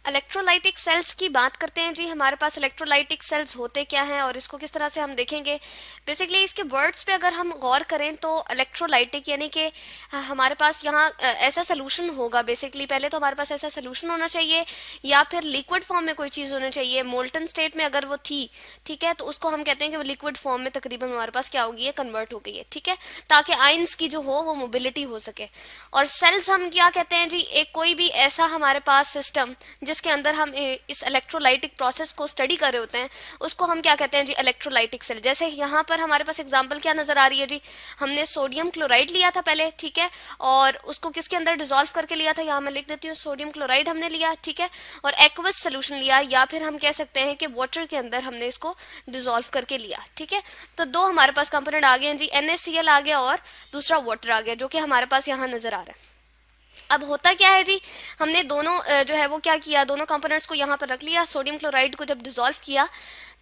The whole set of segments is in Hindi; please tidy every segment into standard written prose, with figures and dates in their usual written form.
इलेक्ट्रोलाइटिक सेल्स की बात करते हैं जी। हमारे पास इलेक्ट्रोलाइटिक सेल्स होते क्या हैं और इसको किस तरह से हम देखेंगे। बेसिकली इसके वर्ड्स पे अगर हम गौर करें तो इलेक्ट्रोलाइटिक यानी कि हमारे पास यहाँ ऐसा सोल्यूशन होगा। बेसिकली पहले तो हमारे पास ऐसा सोल्यूशन होना चाहिए या फिर लिक्विड फॉर्म में कोई चीज़ होनी चाहिए। मोल्टन स्टेट में अगर वो थी, ठीक है, तो उसको हम कहते हैं कि वो लिक्विड फॉर्म में तकरीबन हमारे पास क्या होगी है, कन्वर्ट हो गई है, ठीक है, ताकि आयंस की जो हो वो मोबिलिटी हो सके। और सेल्स हम क्या कहते हैं जी, एक कोई भी ऐसा हमारे पास सिस्टम जिसके अंदर हम इस इलेक्ट्रोलाइटिक प्रोसेस को स्टडी कर रहे होते हैं, उसको हम क्या कहते हैं जी, इलेक्ट्रोलाइटिक सेल। जैसे यहाँ पर हमारे पास एग्जांपल क्या नजर आ रही है जी, हमने सोडियम क्लोराइड लिया था पहले, ठीक है, और उसको किसके अंदर डिसॉल्व करके लिया था, यहाँ मैं लिख देती हूँ, सोडियम क्लोराइड हमने लिया, ठीक है, और एक्वस सोल्यूशन लिया, या फिर हम कह सकते हैं कि वाटर के अंदर हमने इसको डिसॉल्व करके लिया, ठीक है। तो दो हमारे पास कंपोनेंट आ गए हैं जी, NaCl आ गया और दूसरा वाटर आ गया, जो कि हमारे पास यहाँ नजर आ रहा है। अब होता क्या है जी, हमने दोनों जो है वो क्या किया, दोनों कंपोनेंट्स को यहाँ पर रख लिया। सोडियम क्लोराइड को जब डिसॉल्व किया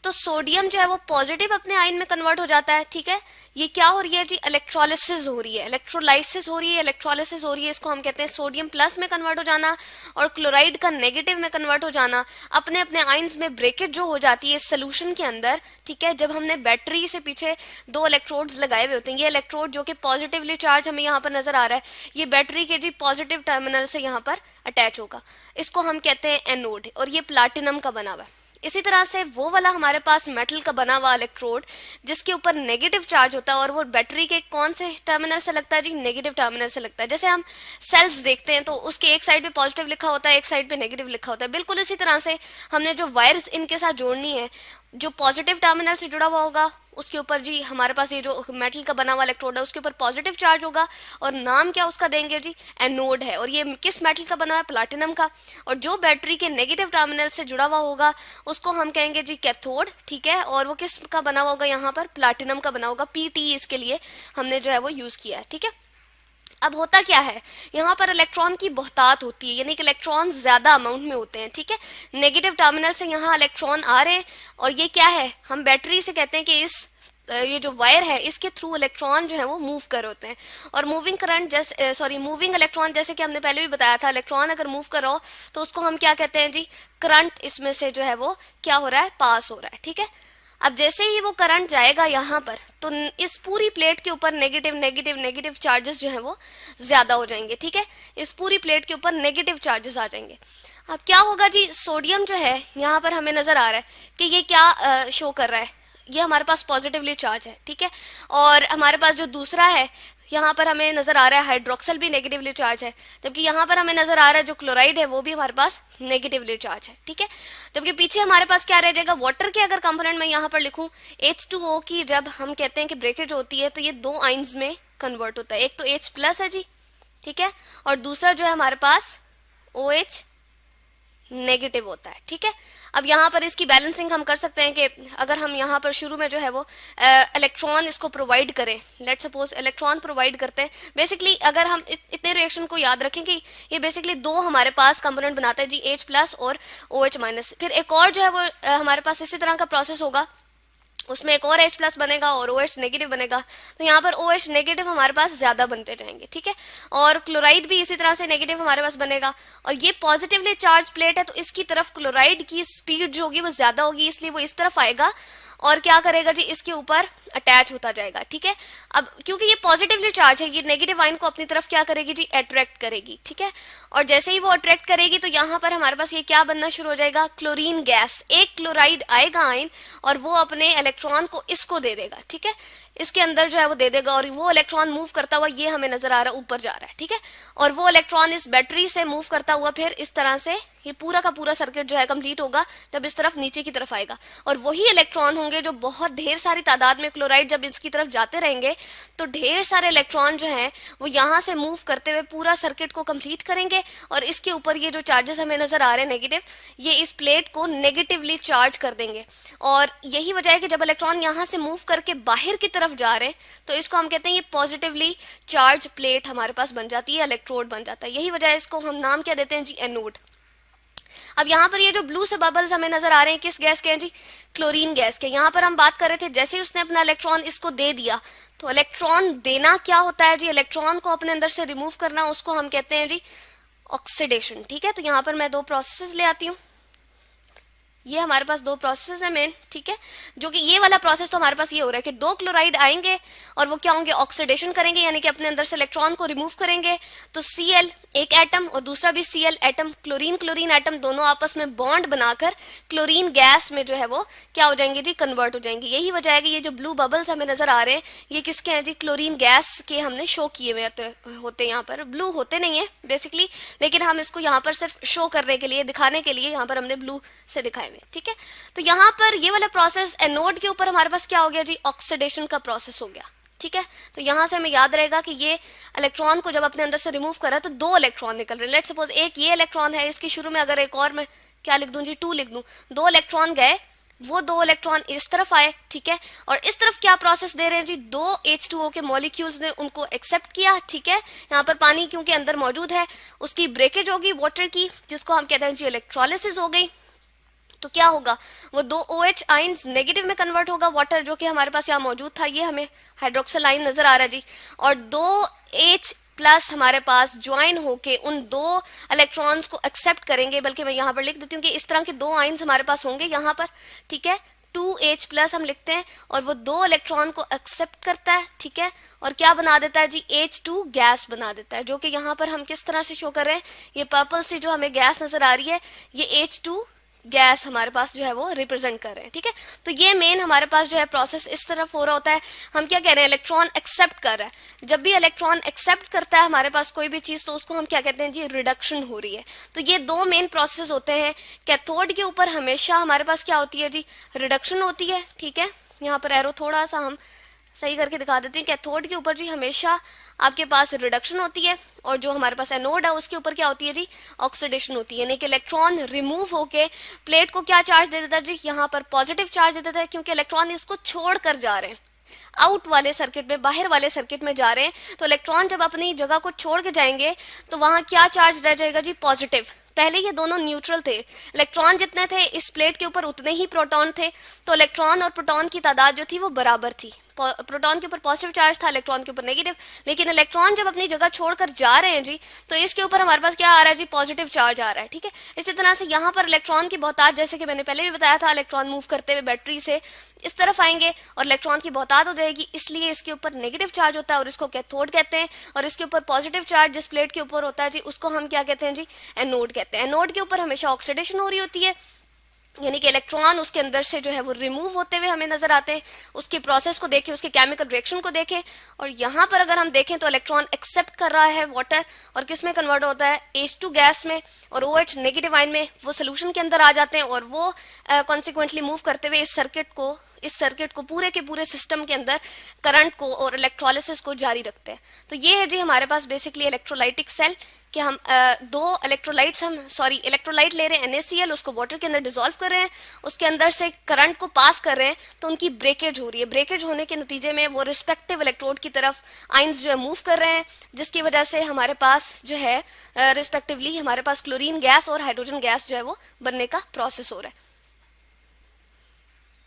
तो सोडियम जो है वो पॉजिटिव अपने आयन में कन्वर्ट हो जाता है, ठीक है। ये क्या हो रही है जी, इलेक्ट्रोलिसिस हो रही है, इलेक्ट्रोलाइसिस हो रही है, इलेक्ट्रोलिसिस हो रही है। इसको हम कहते हैं सोडियम प्लस में कन्वर्ट हो जाना और क्लोराइड का नेगेटिव में कन्वर्ट हो जाना। अपने अपने आयन्स में ब्रेकेज जो हो जाती है सोल्यूशन के अंदर, ठीक है। जब हमने बैटरी से पीछे दो इलेक्ट्रोड्स लगाए हुए होते हैं, ये इलेक्ट्रोड जो कि पॉजिटिवली चार्ज हमें यहाँ पर नजर आ रहा है, ये बैटरी के जी पॉजिटिव टर्मिनल से यहाँ पर अटैच होगा, इसको हम कहते हैं एनोड, और ये प्लाटिनम का बना हुआ है। इसी तरह से वो वाला हमारे पास मेटल का बना हुआ इलेक्ट्रोड जिसके ऊपर नेगेटिव चार्ज होता है, और वो बैटरी के कौन से टर्मिनल से लगता है जी, नेगेटिव टर्मिनल से लगता है। जैसे हम सेल्स देखते हैं तो उसके एक साइड पे पॉजिटिव लिखा होता है, एक साइड पे नेगेटिव लिखा होता है। बिल्कुल इसी तरह से हमने जो वायर्स इनके साथ जोड़नी है, जो पॉजिटिव टर्मिनल से जुड़ा हुआ होगा उसके ऊपर जी हमारे पास ये जो मेटल का बना हुआ इलेक्ट्रोड है उसके ऊपर पॉजिटिव चार्ज होगा, और नाम क्या उसका देंगे जी, एनोड है, और ये किस मेटल का बना हुआ है, प्लाटिनम का। और जो बैटरी के नेगेटिव टर्मिनल से जुड़ा हुआ होगा उसको हम कहेंगे जी कैथोड, ठीक है, और वो किस का बना हुआ होगा, यहाँ पर प्लाटिनम का बना होगा। पीटी इसके लिए हमने जो है वो यूज किया है, ठीक है। अब होता क्या है, यहाँ पर इलेक्ट्रॉन की बहुतात होती है, यानी कि इलेक्ट्रॉन ज्यादा अमाउंट में होते हैं, ठीक है। नेगेटिव टर्मिनल से यहाँ इलेक्ट्रॉन आ रहे हैं, और ये क्या है, हम बैटरी से कहते हैं कि ये जो वायर है इसके थ्रू इलेक्ट्रॉन जो है वो मूव कर होते हैं। और मूविंग करंट जैसे मूविंग इलेक्ट्रॉन, जैसे कि हमने पहले भी बताया था, इलेक्ट्रॉन अगर मूव कर रहा हो तो उसको हम क्या कहते हैं जी, करंट इसमें से जो है वो क्या हो रहा है, पास हो रहा है, ठीक है। अब जैसे ही वो करंट जाएगा यहाँ पर तो इस पूरी प्लेट के ऊपर नेगेटिव नेगेटिव नेगेटिव चार्जेस जो है वो ज्यादा हो जाएंगे, ठीक है। इस पूरी प्लेट के ऊपर नेगेटिव चार्जेस आ जाएंगे। अब क्या होगा जी, सोडियम जो है यहाँ पर हमें नजर आ रहा है कि ये क्या शो कर रहा है, ये हमारे पास पॉजिटिवली चार्ज है, ठीक है। और हमारे पास जो दूसरा है यहाँ पर हमें नजर आ रहा है हाइड्रोक्सल भी नेगेटिवली चार्ज है, जबकि यहाँ पर हमें नजर आ रहा है जो क्लोराइड है वो भी हमारे पास नेगेटिवली चार्ज है, ठीक है। जबकि पीछे हमारे पास क्या रह जाएगा, वाटर के अगर कंपोनेंट में यहाँ पर लिखूं, H2O की जब हम कहते हैं कि ब्रेकेज होती है तो ये दो आइंस में कन्वर्ट होता है। एक तो H प्लस है जी, ठीक है, और दूसरा जो है हमारे पास OH नेगेटिव होता है, ठीक है। अब यहाँ पर इसकी बैलेंसिंग हम कर सकते हैं कि अगर हम यहाँ पर शुरू में जो है वो इलेक्ट्रॉन इसको प्रोवाइड करें, लेट सपोज इलेक्ट्रॉन प्रोवाइड करते हैं। बेसिकली अगर हम इतने रिएक्शन को याद रखें कि ये बेसिकली दो हमारे पास कंपोनेंट बनाता है जी, H प्लस और OH माइनस। फिर एक और जो है वो हमारे पास इसी तरह का प्रोसेस होगा, उसमें एक और H प्लस बनेगा और OH नेगेटिव बनेगा, तो यहाँ पर OH नेगेटिव हमारे पास ज्यादा बनते जाएंगे, ठीक है। और क्लोराइड भी इसी तरह से नेगेटिव हमारे पास बनेगा, और ये पॉजिटिवली चार्ज प्लेट है तो इसकी तरफ क्लोराइड की स्पीड जो होगी वो ज्यादा होगी, इसलिए वो इस तरफ आएगा और क्या करेगा जी, इसके ऊपर अटैच होता जाएगा, ठीक है। अब क्योंकि ये पॉजिटिवली चार्ज है, ये नेगेटिव आयन को अपनी तरफ क्या करेगी जी, अट्रैक्ट करेगी, ठीक है। और जैसे ही वो अट्रैक्ट करेगी तो यहाँ पर हमारे पास ये क्या बनना शुरू हो जाएगा, क्लोरीन गैस। एक क्लोराइड आएगा आयन और वो अपने इलेक्ट्रॉन को इसको दे देगा, ठीक है, इसके अंदर जो है वो दे देगा, और वो इलेक्ट्रॉन मूव करता हुआ ये हमें नजर आ रहा है ऊपर जा रहा है, ठीक है। और वो इलेक्ट्रॉन इस बैटरी से मूव करता हुआ फिर इस तरह से ये पूरा का पूरा सर्किट जो है कंप्लीट होगा जब इस तरफ नीचे की तरफ आएगा। और वही इलेक्ट्रॉन होंगे जो बहुत ढेर सारी तादाद में क्लोराइड जब इसकी तरफ जाते रहेंगे तो ढेर सारे इलेक्ट्रॉन जो हैं वो यहाँ से मूव करते हुए पूरा सर्किट को कंप्लीट करेंगे, और इसके ऊपर ये जो चार्जेस हमें नजर आ रहे हैं नेगेटिव, ये इस प्लेट को नेगेटिवली चार्ज कर देंगे। और यही वजह है कि जब इलेक्ट्रॉन यहाँ से मूव करके बाहर की तरफ जा रहे हैं तो इसको हम कहते हैं ये पॉजिटिवली चार्ज प्लेट हमारे पास बन जाती है, इलेक्ट्रोड बन जाता है। यही वजह है इसको हम नाम क्या देते हैं जी, एनोड। अब यहाँ पर ये जो ब्लू से बबल्स हमें नजर आ रहे हैं किस गैस के हैं जी, क्लोरीन गैस के। यहाँ पर हम बात कर रहे थे जैसे ही उसने अपना इलेक्ट्रॉन इसको दे दिया, तो इलेक्ट्रॉन देना क्या होता है जी, इलेक्ट्रॉन को अपने अंदर से रिमूव करना, उसको हम कहते हैं जी ऑक्सीडेशन। ठीक है, तो यहाँ पर मैं दो प्रोसेसेस ले आती हूँ। ये हमारे पास दो प्रोसेस है मेन, ठीक है, जो कि ये वाला प्रोसेस तो हमारे पास ये हो रहा है कि दो क्लोराइड आएंगे और वो क्या होंगे, ऑक्सीडेशन करेंगे, यानी कि अपने अंदर से इलेक्ट्रॉन को रिमूव करेंगे। तो Cl एक एटम और दूसरा भी Cl atom, chlorine chlorine atom दोनों आपस में बॉन्ड बनाकर क्लोरीन गैस में जो है वो क्या हो जाएंगे जी, कन्वर्ट हो जाएंगे। यही वजह है कि ये जो ब्लू बबल्स हमें नजर आ रहे हैं ये किसके हैं जी, क्लोरीन गैस के हमने शो किए हुए होते यहाँ पर। ब्लू होते नहीं है बेसिकली, लेकिन हम इसको यहाँ पर सिर्फ शो करने के लिए, दिखाने के लिए यहाँ पर हमने ब्लू से दिखाए हुए। ठीक है, तो यहाँ पर ये वाला प्रोसेस एनोड के ऊपर हमारे पास क्या हो गया जी, ऑक्सीडेशन का प्रोसेस हो गया। ठीक है, तो यहां से हमें याद रहेगा कि ये इलेक्ट्रॉन को जब अपने अंदर से रिमूव करा तो दो इलेक्ट्रॉन निकल रहे। लेट सपोज एक ये इलेक्ट्रॉन है, इसकी शुरू में अगर एक और मैं क्या लिख दूं जी, 2 लिख दूं, दो इलेक्ट्रॉन गए, वो दो इलेक्ट्रॉन इस तरफ आए। ठीक है, और इस तरफ क्या प्रोसेस दे रहे हैं जी, दो H2O के मॉलिक्यूल्स ने उनको एक्सेप्ट किया। ठीक है, यहाँ पर पानी क्योंकि अंदर मौजूद है, उसकी ब्रेकेज होगी वाटर की, जिसको हम कहते हैं जी इलेक्ट्रोलिसिस हो गई। तो क्या होगा, वो दो OH आइंस नेगेटिव में कन्वर्ट होगा वाटर जो कि हमारे पास यहाँ मौजूद था, ये हमें हाइड्रोक्सिल आइन नजर आ रहा है जी, और दो H प्लस हमारे पास ज्वाइन होके उन दो इलेक्ट्रॉन्स को एक्सेप्ट करेंगे। बल्कि मैं यहाँ पर लिख देती हूँ कि इस तरह के दो आइंस हमारे पास होंगे यहाँ पर। ठीक है, 2H प्लस हम लिखते हैं और वो दो इलेक्ट्रॉन को एक्सेप्ट करता है। ठीक है, और क्या बना देता है जी, H2 गैस बना देता है, जो कि यहाँ पर हम किस तरह से शो कर रहे हैं, ये पर्पल से जो हमें गैस नजर आ रही है ये H2 गैस हमारे पास जो है वो रिप्रेजेंट कर रहे हैं। ठीक है, तो ये मेन हमारे पास जो है प्रोसेस इस तरफ हो रहा होता है। हम क्या कह रहे हैं, इलेक्ट्रॉन एक्सेप्ट कर रहा है। जब भी इलेक्ट्रॉन एक्सेप्ट करता है हमारे पास कोई भी चीज, तो उसको हम क्या कहते हैं जी, रिडक्शन हो रही है। तो ये दो मेन प्रोसेस होते हैं। कैथोड के ऊपर हमेशा हमारे पास क्या होती है जी, रिडक्शन होती है। ठीक है, यहाँ पर एरो थोड़ा सा हम सही करके दिखा देते हैं। कैथोड के ऊपर जी हमेशा आपके पास रिडक्शन होती है, और जो हमारे पास एनोड है उसके ऊपर क्या होती है जी, ऑक्सीडेशन होती है। यानी कि इलेक्ट्रॉन रिमूव होके प्लेट को क्या चार्ज दे देता है जी, यहाँ पर पॉजिटिव चार्ज दे देता है, क्योंकि इलेक्ट्रॉन इसको छोड़ कर जा रहे हैं, आउट वाले सर्किट में, बाहर वाले सर्किट में जा रहे हैं। तो इलेक्ट्रॉन जब अपनी जगह को छोड़ के जाएंगे तो वहां क्या चार्ज रह जाएगा जी, पॉजिटिव। पहले ये दोनों न्यूट्रल थे, इलेक्ट्रॉन जितने थे इस प्लेट के ऊपर उतने ही प्रोटॉन थे, तो इलेक्ट्रॉन और प्रोटॉन की तादाद जो थी वो बराबर थी। प्रोटॉन के ऊपर पॉजिटिव चार्ज था, इलेक्ट्रॉन के ऊपर नेगेटिव। लेकिन इलेक्ट्रॉन जब अपनी जगह छोड़कर जा रहे हैं जी, तो इसके ऊपर हमारे पास क्या आ रहा है जी, पॉजिटिव चार्ज आ रहा है। ठीक है, इसी तरह से यहाँ पर इलेक्ट्रॉन की बहुतात, जैसे कि मैंने पहले भी बताया था, इलेक्ट्रॉन मूव करते हुए बैटरी से इस तरफ आएंगे और इलेक्ट्रॉन की बहुतात हो जाएगी, इसलिए इसके ऊपर नेगेटिव चार्ज होता है और इसको कैथोड कहते हैं। और इसके ऊपर पॉजिटिव चार्ज जिस प्लेट के ऊपर होता है जी, उसको हम क्या कहते हैं जी, एनोड कहते हैं। एनोड के ऊपर हमेशा ऑक्सीडेशन हो रही होती है, यानी कि इलेक्ट्रॉन उसके अंदर से जो है वो रिमूव होते हुए हमें नजर आते हैं। उसकी प्रोसेस को देखें, उसके केमिकल रिएक्शन को देखें, और यहाँ पर अगर हम देखें तो इलेक्ट्रॉन एक्सेप्ट कर रहा है वाटर, और किस में कन्वर्ट होता है, H2 गैस में, और OH नेगेटिव आयन में, वो सोल्यूशन के अंदर आ जाते हैं, और वो कॉन्सिक्वेंटली मूव करते हुए इस सर्किट को पूरे के पूरे सिस्टम के अंदर करंट को और इलेक्ट्रोलिसिस को जारी रखते हैं। तो ये है जी हमारे पास बेसिकली इलेक्ट्रोलाइटिक सेल, कि हम दो इलेक्ट्रोलाइट ले रहे हैं NaCl, उसको वाटर के अंदर डिसॉल्व कर रहे हैं, उसके अंदर से करंट को पास कर रहे हैं, तो उनकी ब्रेकेज हो रही है। ब्रेकेज होने के नतीजे में वो रिस्पेक्टिव इलेक्ट्रोड की तरफ आइंस जो है मूव कर रहे हैं, जिसकी वजह से हमारे पास जो है रिस्पेक्टिवली हमारे पास क्लोरीन गैस और हाइड्रोजन गैस जो है वो बनने का प्रोसेस हो रहा है।